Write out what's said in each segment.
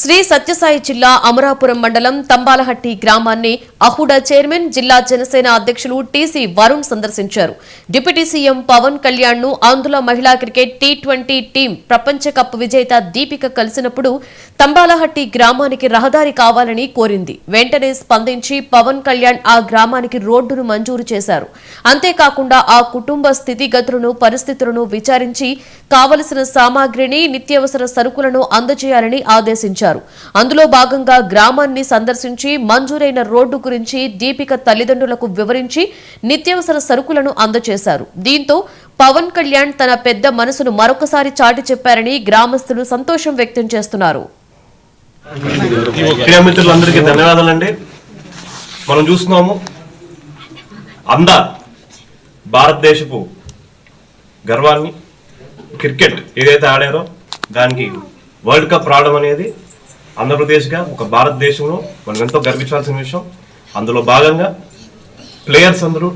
శ్రీ సత్యసాయి జిల్లా అమరాపురం మండలం తంబాలహట్టి గ్రామాన్ని అహుడా చైర్మన్ జిల్లా జనసేన అధ్యక్షులు టీసీ వరుణ్ సందర్శించారు. డిప్యూటీ సీఎం పవన్ కళ్యాణ్ ను ఆంధ్ర మహిళా క్రికెట్ టీ20 టీం ప్రపంచ కప్ విజేత దీపిక కలిసినప్పుడు తంబాలహట్టి గ్రామానికి రహదారి కావాలని కోరింది. వెంటనే స్పందించి పవన్ కళ్యాణ్ ఆ గ్రామానికి రోడ్డును మంజూరు చేశారు. అంతేకాకుండా ఆ కుటుంబ స్థితిగతులను పరిస్థితులను విచారించి కావలసిన సామాగ్రిని నిత్యావసర సరుకులను అందజేయాలని ఆదేశించారు. అందులో భాగంగా గ్రామాన్ని సందర్శించి మంజూరైన రోడ్డు గురించి దీపిక తల్లిదండ్రులకు వివరించి నిత్యావసర సరుకులను అందజేశారు. దీంతో పవన్ కళ్యాణ్ తన పెద్ద మనసును మరొకసారి చాటి చెప్పారని గ్రామస్తులు సంతోషం వ్యక్తం చేస్తున్నారు. ధన్యవాదాలండి. మనం చూస్తున్నాము భారతదేశపు గర్వాన్ని క్రికెట్ ఏదైతే ఆడారో దానికి వరల్డ్ కప్ రావడం అనేది ఆంధ్రప్రదేశ్గా ఒక భారతదేశంలో మనం ఎంతో గర్వించాల్సిన విషయం. అందులో భాగంగా ప్లేయర్స్ అందరూ,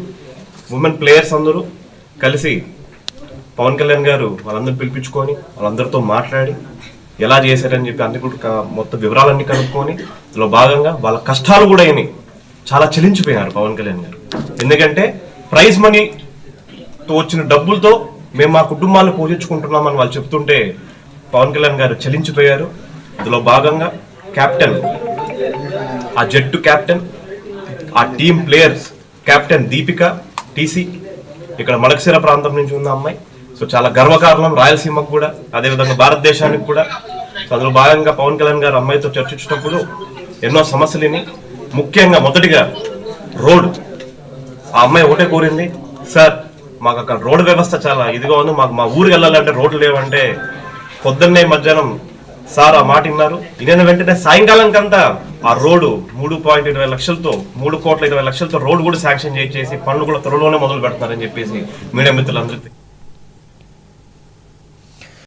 ఉమెన్ ప్లేయర్స్ అందరూ కలిసి పవన్ కళ్యాణ్ గారు వాళ్ళందరూ పిలిపించుకొని వాళ్ళందరితో మాట్లాడి ఎలా చేశారని చెప్పి అన్ని కూడా మొత్తం వివరాలన్నీ కనుక్కొని అందులో భాగంగా వాళ్ళ కష్టాలు కూడా అయినాయి. చాలా చెల్లించిపోయినారు పవన్ కళ్యాణ్ గారు. ఎందుకంటే ప్రైజ్ మనీతో వచ్చిన డబ్బులతో మేము మా కుటుంబాలను పోషించుకుంటున్నామని వాళ్ళు చెప్తుంటే పవన్ కళ్యాణ్ గారు చెల్లించిపోయారు. అందులో భాగంగా కెప్టెన్, ఆ జట్టు కెప్టెన్, ఆ team players captain Deepika TC ఇక్కడ మడకశిర ప్రాంతం నుంచి ఉన్న అమ్మాయి. సో చాలా గర్వకారణం రాయలసీమకు కూడా, అదేవిధంగా భారతదేశానికి కూడా. సో అందులో భాగంగా పవన్ కళ్యాణ్ గారు అమ్మాయితో చర్చించినప్పుడు ఎన్నో సమస్యలని, ముఖ్యంగా మొదటిగా రోడ్. ఆ అమ్మాయి ఒకటే కోరింది, సార్ మాకు అక్కడ రోడ్డు వ్యవస్థ చాలా ఇదిగా ఉంది, మాకు మా ఊరికి వెళ్ళాలంటే రోడ్లు లేవంటే పొద్దున్నే మధ్యాహ్నం సార్ ఆ మాట విన్నారు. ఇదే వెంటనే సాయంకాలం కంతా ఆ రోడ్డు 3.20 లక్షలతో రోడ్డు కూడా శాంక్షన్ చేసి పనులు కూడా త్వరలోనే మొదలు పెడతారని చెప్పేసి మీడియా మిత్రులందరికీ